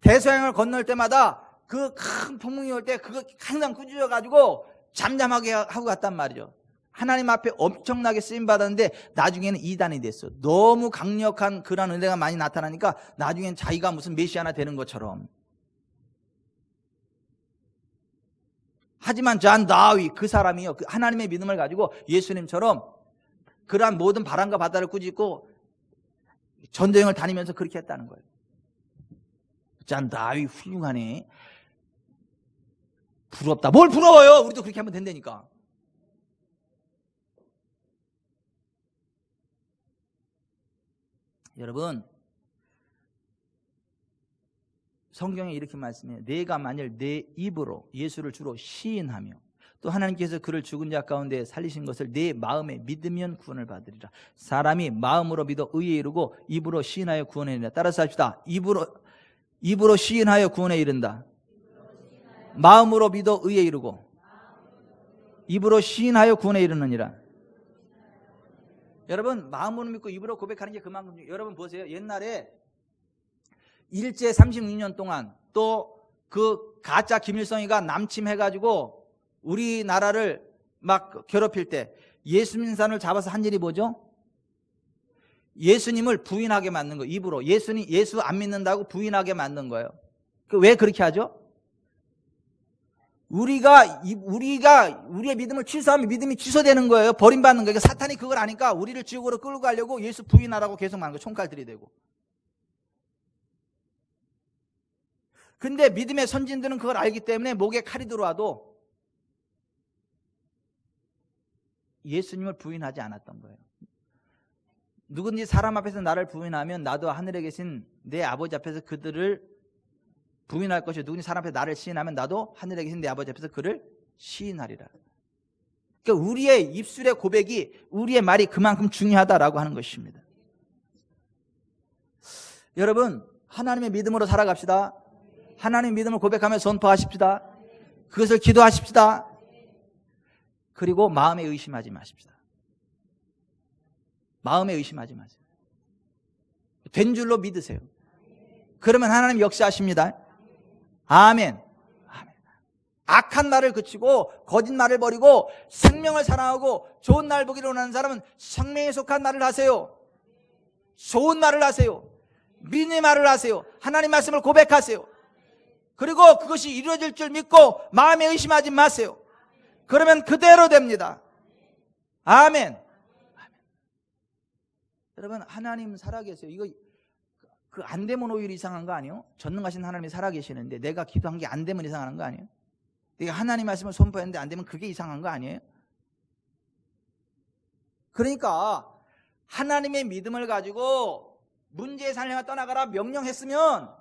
대서양을 건널 때마다 그 큰 풍랑이 올 때 그거 항상 꾸짖어가지고 잠잠하게 하고 갔단 말이죠. 하나님 앞에 엄청나게 쓰임받았는데 나중에는 이단이 됐어. 너무 강력한 그런 은혜가 많이 나타나니까 나중엔 자기가 무슨 메시아나 되는 것처럼. 하지만 존 다위 그 사람이요 하나님의 믿음을 가지고 예수님처럼 그러한 모든 바람과 바다를 꾸짖고 전도여행을 다니면서 그렇게 했다는 거예요. 존 다위 훌륭하네. 부럽다. 뭘 부러워요? 우리도 그렇게 하면 된다니까. 여러분, 성경에 이렇게 말씀해요. 내가 만일 내 입으로 예수를 주로 시인하며 또 하나님께서 그를 죽은 자 가운데 살리신 것을 내 마음에 믿으면 구원을 받으리라. 사람이 마음으로 믿어 의에 이르고 입으로 시인하여 구원에 이른다. 따라서 합시다. 입으로 시인하여 구원에 이른다. 마음으로 믿어 의에 이르고 입으로 시인하여 구원에 이르느니라. 여러분, 마음으로 믿고 입으로 고백하는 게 그만큼, 여러분 보세요. 옛날에 일제 36년 동안 또 그 가짜 김일성이가 남침해가지고 우리나라를 막 괴롭힐 때 예수민산을 잡아서 한 일이 뭐죠? 예수님을 부인하게 만든 거예요. 입으로 예수 안 믿는다고 부인하게 만든 거예요. 왜 그렇게 하죠? 우리의 믿음을 취소하면 믿음이 취소되는 거예요. 버림받는 거예요. 사탄이 그걸 아니까 우리를 지옥으로 끌고 가려고 예수 부인하라고 계속 말하는 거예요. 총칼 들이대고. 근데 믿음의 선진들은 그걸 알기 때문에 목에 칼이 들어와도 예수님을 부인하지 않았던 거예요. 누군지 사람 앞에서 나를 부인하면 나도 하늘에 계신 내 아버지 앞에서 그들을 부인할 것이요, 누군지 사람 앞에 나를 시인하면 나도 하늘에 계신 내 아버지 앞에서 그를 시인하리라. 그러니까 우리의 입술의 고백이, 우리의 말이 그만큼 중요하다라고 하는 것입니다. 여러분, 하나님의 믿음으로 살아갑시다. 하나님의 믿음을 고백하며 선포하십시다. 그것을 기도하십시다. 그리고 마음에 의심하지 마십시다. 마음에 의심하지 마세요. 된 줄로 믿으세요. 그러면 하나님 역사하십니다. 아멘. 아멘. 악한 말을 그치고 거짓말을 버리고 생명을 사랑하고 좋은 날 보기를 원하는 사람은 생명에 속한 말을 하세요. 좋은 말을 하세요. 믿음의 말을 하세요. 하나님 말씀을 고백하세요. 그리고 그것이 이루어질 줄 믿고 마음에 의심하지 마세요. 그러면 그대로 됩니다. 아멘. 여러분, 하나님 살아계세요. 이거 그 안 되면 오히려 이상한 거 아니에요? 전능하신 하나님이 살아계시는데 내가 기도한 게 안 되면 이상한 거 아니에요? 내가 하나님 말씀을 선포했는데 안 되면 그게 이상한 거 아니에요? 그러니까 하나님의 믿음을 가지고 문제의 산령아 떠나가라 명령했으면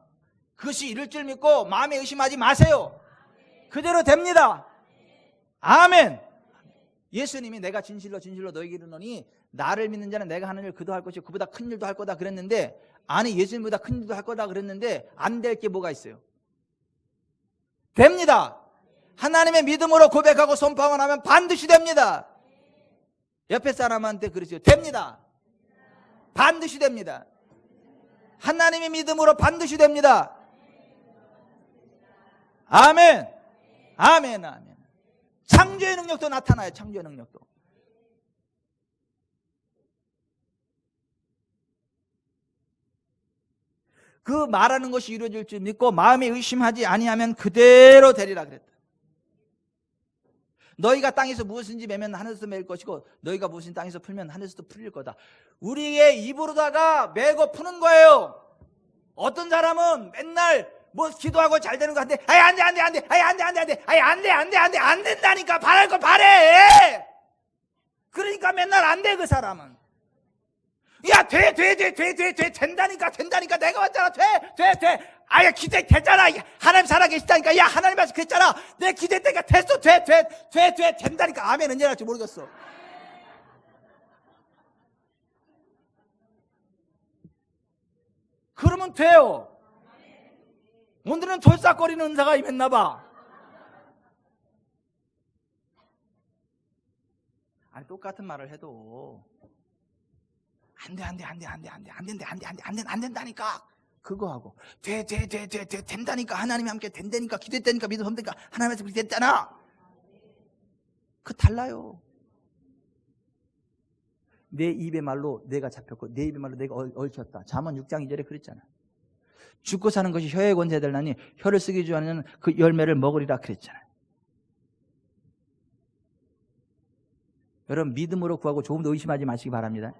그것이 이룰 줄 믿고 마음에 의심하지 마세요. 그대로 됩니다. 아멘. 예수님이 내가 진실로 너에게 이르노니 나를 믿는 자는 내가 하는 일을 그도 할 것이고 그보다 큰 일도 할 거다 그랬는데, 아니 예수님보다 큰 일도 할 거다 그랬는데 안 될 게 뭐가 있어요? 됩니다. 하나님의 믿음으로 고백하고 선포하고 나면 반드시 됩니다. 옆에 사람한테 그러세요. 됩니다. 반드시 됩니다. 하나님의 믿음으로 반드시 됩니다. 아멘. 아멘. 아멘. 창조의 능력도 나타나요. 창조의 능력도. 그 말하는 것이 이루어질 줄 믿고 마음에 의심하지 아니하면 그대로 되리라 그랬다. 너희가 땅에서 무엇인지 매면 하늘에서 매일 것이고 너희가 무엇인 땅에서 풀면 하늘에서도 풀릴 거다. 우리의 입으로다가 매고 푸는 거예요. 어떤 사람은 맨날 뭐 기도하고 잘 되는 거 한데 아이 안 돼 안 돼 안 돼 아이 안 돼 안 돼 안 돼 아이 안 돼 안 돼 안 돼 안 된다니까. 바랄 거 바래. 그러니까 맨날 안 돼. 그 사람은 야 돼 된다니까 내가 왔잖아. 돼 아야 기대 되잖아. 하나님 살아계시다니까. 야 하나님 말씀 그랬잖아. 내 기대되니까 됐어. 돼 된다니까. 아멘. 언제 할지 모르겠어. 그러면 돼요. 오늘은 돌싹거리는 은사가 임했나 봐. 아니 똑같은 말을 해도 안 된다니까. 그거 하고 된다니까. 하나님이 함께 된다니까. 기도했다니까. 믿음 없다니까. 하나님께서 그렇게 됐잖아. 그 달라요. 내 입의 말로 내가 잡혔고 내 입의 말로 내가 얽혔다. 잠언 6장 2절에 그랬잖아. 죽고 사는 것이 혀의 권세에 달라니 혀를 쓰기 좋아하는 그 열매를 먹으리라 그랬잖아요. 여러분 믿음으로 구하고 조금도 의심하지 마시기 바랍니다.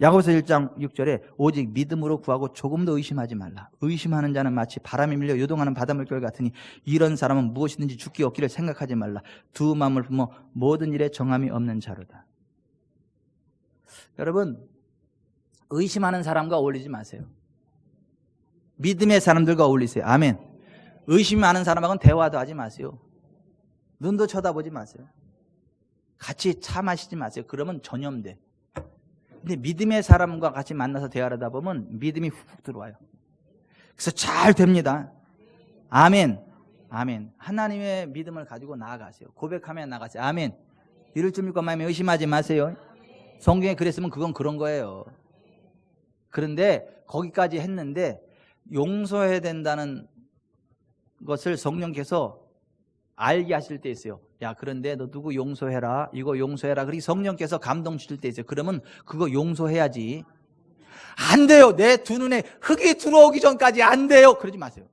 야고보서 1장 6절에 오직 믿음으로 구하고 조금도 의심하지 말라. 의심하는 자는 마치 바람에 밀려 요동하는 바닷물결 같으니 이런 사람은 무엇이든지 죽기 없기를 생각하지 말라. 두 마음을 품어 모든 일에 정함이 없는 자로다. 여러분 의심하는 사람과 어울리지 마세요. 믿음의 사람들과 어울리세요. 아멘. 의심 많은 사람하고는 대화도 하지 마세요. 눈도 쳐다보지 마세요. 같이 차 마시지 마세요. 그러면 전염돼. 근데 믿음의 사람과 같이 만나서 대화를 하다 보면 믿음이 훅 들어와요. 그래서 잘 됩니다. 아멘. 아멘. 하나님의 믿음을 가지고 나아가세요. 고백하며 나가세요. 아멘. 이럴 줄 믿고 마음에 의심하지 마세요. 성경에 그랬으면 그건 그런 거예요. 그런데 거기까지 했는데 용서해야 된다는 것을 성령께서 알게 하실 때 있어요. 야, 그런데 너 누구 용서해라. 이거 용서해라. 그리고 성령께서 감동 주실 때 있어요. 그러면 그거 용서해야지. 안 돼요. 내 두 눈에 흙이 들어오기 전까지 안 돼요. 그러지 마세요.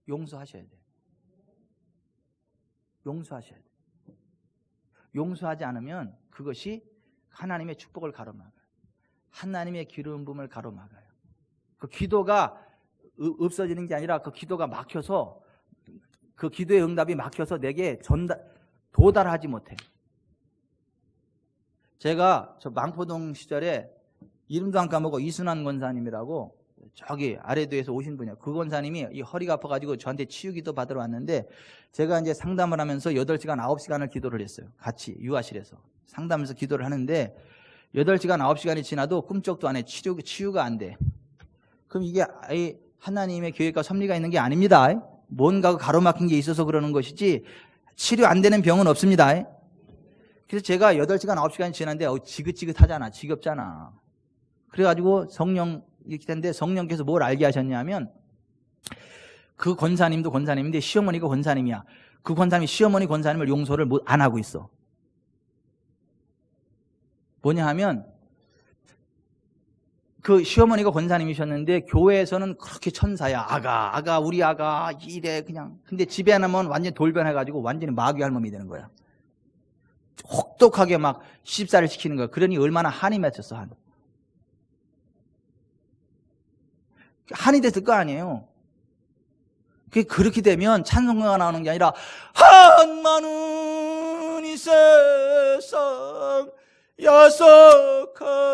용서하셔야 돼요. 용서하셔야 돼요. 용서하지 않으면 그것이 하나님의 축복을 가로막아요. 하나님의 기름 부음을 가로막아요. 그 기도가 없어지는 게 아니라 그 기도가 막혀서 그 기도의 응답이 막혀서 내게 도달하지 못해. 제가 저 망포동 시절에 이름도 안 까먹고 이순환 권사님이라고 저기 아래도에서 오신 분이에요. 그 권사님이 이 허리가 아파가지고 저한테 치유기도 받으러 왔는데 제가 이제 상담을 하면서 8시간, 9시간을 기도를 했어요. 같이 유아실에서 상담하면서 기도를 하는데 8시간, 9시간이 지나도 꿈쩍도 안 해. 치유가 안 돼. 그럼 이게 하나님의 계획과 섭리가 있는 게 아닙니다. 뭔가 가로막힌 게 있어서 그러는 것이지 치료 안 되는 병은 없습니다. 그래서 제가 8시간, 9시간이 지났는데 지긋지긋하잖아. 지겹잖아. 그래가지고 성령 이렇게 됐는데 성령께서 뭘 알게 하셨냐면 그 권사님도 권사님인데 시어머니가 권사님이야. 그 권사님이 시어머니 권사님을 용서를 안 하고 있어. 뭐냐 하면 그 시어머니가 권사님이셨는데 교회에서는 그렇게 천사야. 아가 우리 아가 이래 그냥. 근데 집에 나면 완전히 돌변해가지고 완전히 마귀 할멈이 되는 거야. 혹독하게 막 시집살이를 시키는 거야. 그러니 얼마나 한이 맺혔어. 한이 됐을 거 아니에요. 그렇게 되면 찬송가가 나오는 게 아니라 한많은 이 세상 야속한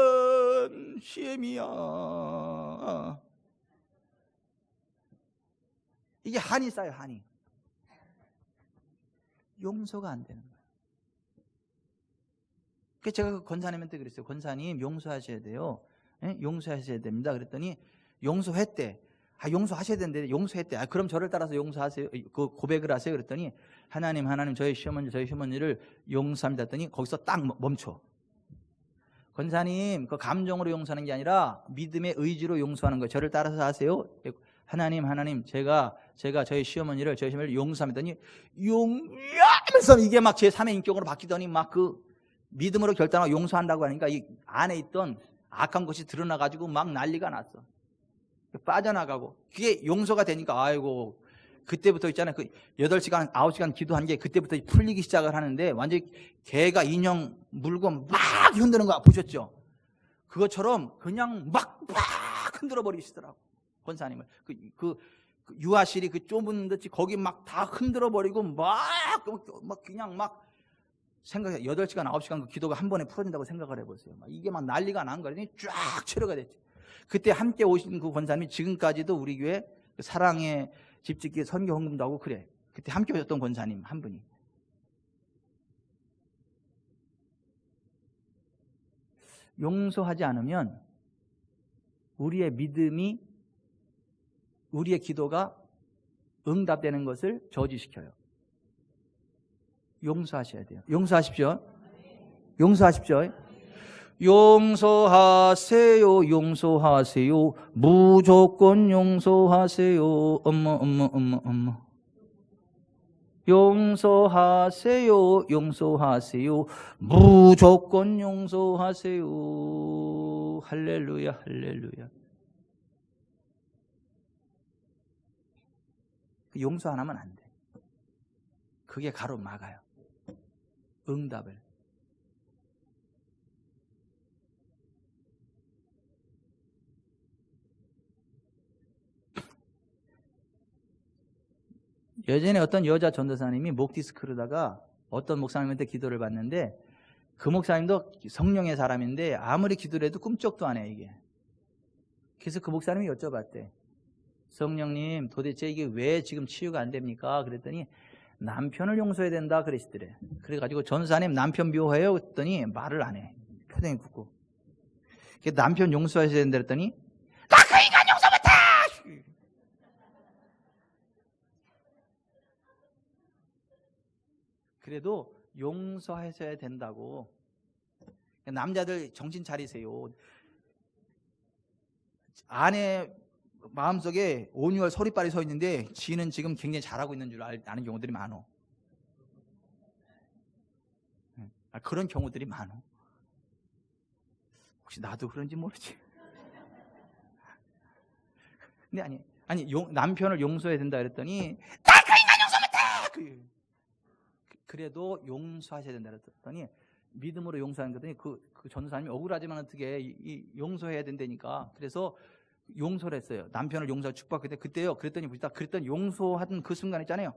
시엠이야. 이게 한이 쌓여. 한이. 용서가 안 되는 거예요. 그래서 제가 그 권사님한테 그랬어요. 권사님 용서하셔야 돼요. 예? 용서하셔야 됩니다. 그랬더니 용서했대. 용서하셔야 되는데 용서했대. 그럼 저를 따라서 용서하세요. 그 고백을 하세요. 그랬더니 하나님 저희 시어머니를 용서합니다. 했더니 거기서 딱 멈춰. 권사님 그 감정으로 용서하는 게 아니라 믿음의 의지로 용서하는 거예요. 저를 따라서 하세요. 하나님 제가 저희 시어머니를 용서합니다. 했더니 용서하면서 이게 막 제3의 인격으로 바뀌더니 막 그 믿음으로 결단하고 용서한다고 하니까 이 안에 있던 악한 것이 드러나가지고 막 난리가 났어. 빠져나가고 그게 용서가 되니까 아이고 그때부터 있잖아요. 그 8시간 9시간 기도한 게 그때부터 풀리기 시작을 하는데 완전히 개가 인형 물고 막 흔드는 거 보셨죠? 그것처럼 그냥 막 흔들어 버리시더라고. 권사님을 그 유아실이 그 좁은 듯이 거기 막 다 흔들어 버리고 막 그냥 막 생각해. 8시간 9시간 그 기도가 한 번에 풀어진다고 생각을 해보세요. 이게 막 난리가 난 거니 쫙 치료가 됐지. 그때 함께 오신 그 권사님이 지금까지도 우리 교회 사랑의 집짓기 선교 헌금도 하고 그래. 그때 함께 오셨던 권사님 한 분이. 용서하지 않으면 우리의 믿음이 우리의 기도가 응답되는 것을 저지시켜요. 용서하셔야 돼요. 용서하십시오. 용서하십시오. 용서하세요. 용서하세요. 무조건 용서하세요. 엄마. 용서하세요. 용서하세요. 무조건 용서하세요. 할렐루야. 할렐루야. 용서 안 하면 안 돼. 그게 가로막아요. 응답을. 예전에 어떤 여자 전도사님이 목 디스크로다가 어떤 목사님한테 기도를 받는데 그 목사님도 성령의 사람인데 아무리 기도를 해도 꿈쩍도 안 해 이게. 그래서 그 목사님이 여쭤봤대. 성령님 도대체 이게 왜 지금 치유가 안 됩니까? 그랬더니 남편을 용서해야 된다 그러시더래. 그래가지고 전사님 남편 미워해요? 그랬더니 말을 안 해. 표정이 굳고. 남편 용서하셔야 된다 그랬더니 나 그 인간 용서 못해! 그래도 용서하셔야 된다고. 남자들 정신 차리세요. 아내 마음속에 온유할 소리빨이 서 있는데 지는 지금 굉장히 잘하고 있는 줄 아는 경우들이 많어. 그런 경우들이 많어. 혹시 나도 그런지 모르지. 근데 남편을 용서해야 된다 그랬더니 나 그 인간 용서 못해! 그래도 용서하셔야 된다 그랬더니 믿음으로 용서하는 거더니 그 전도사님이 억울하지만 어떻게 용서해야 된다니까. 그래서 용서를 했어요. 남편을 용서하고 축복했는데 그때요. 그랬더니 용서하던 그 순간 있잖아요.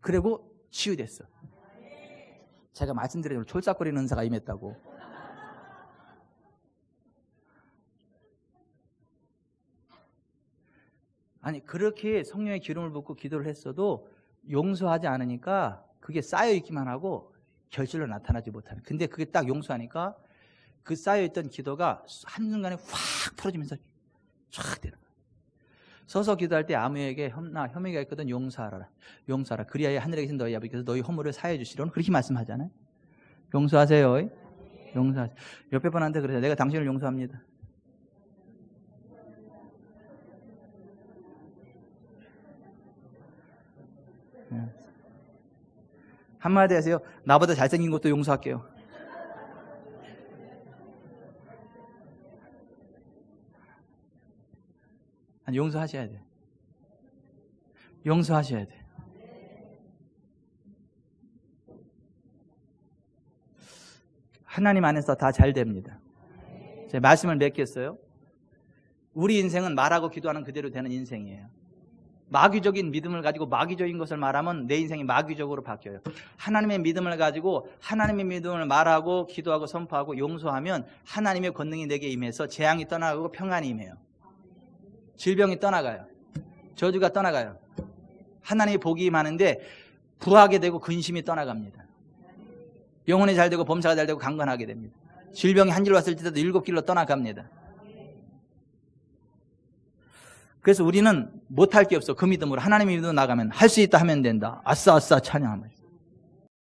그리고 치유됐어. 제가 말씀드린 대로 촐싹거리는 은사가 임했다고. 그렇게 성령의 기름을 붓고 기도를 했어도 용서하지 않으니까 그게 쌓여있기만 하고 결실로 나타나지 못하는. 근데 그게 딱 용서하니까 그 쌓여있던 기도가 한순간에 확 풀어지면서 쫙 되는 거예요. 서서 기도할 때 아무에게 혐의가 있거든 용서하라. 그리하여 하늘에 계신 너희 아버지께서 너희 허물을 사해 주시려는 그렇게 말씀하잖아요. 용서하세요. 용서하세요. 옆에 분한테 그러세요. 내가 당신을 용서합니다. 한마디 하세요. 나보다 잘생긴 것도 용서할게요. 용서하셔야 돼. 용서하셔야 돼. 하나님 안에서 다 잘 됩니다. 제가 말씀을 맺겠어요. 우리 인생은 말하고 기도하는 그대로 되는 인생이에요. 마귀적인 믿음을 가지고 마귀적인 것을 말하면 내 인생이 마귀적으로 바뀌어요. 하나님의 믿음을 가지고 하나님의 믿음을 말하고 기도하고 선포하고 용서하면 하나님의 권능이 내게 임해서 재앙이 떠나가고 평안이 임해요. 질병이 떠나가요. 저주가 떠나가요. 하나님의 복이 임하는데 부하게 되고 근심이 떠나갑니다. 영혼이 잘 되고 범사가 잘 되고 강건하게 됩니다. 질병이 한 길 왔을 때도 7길로 떠나갑니다. 그래서 우리는 못할 게 없어. 그 믿음으로 하나님의 믿음으로 나가면 할 수 있다 하면 된다. 아싸 찬양합니다.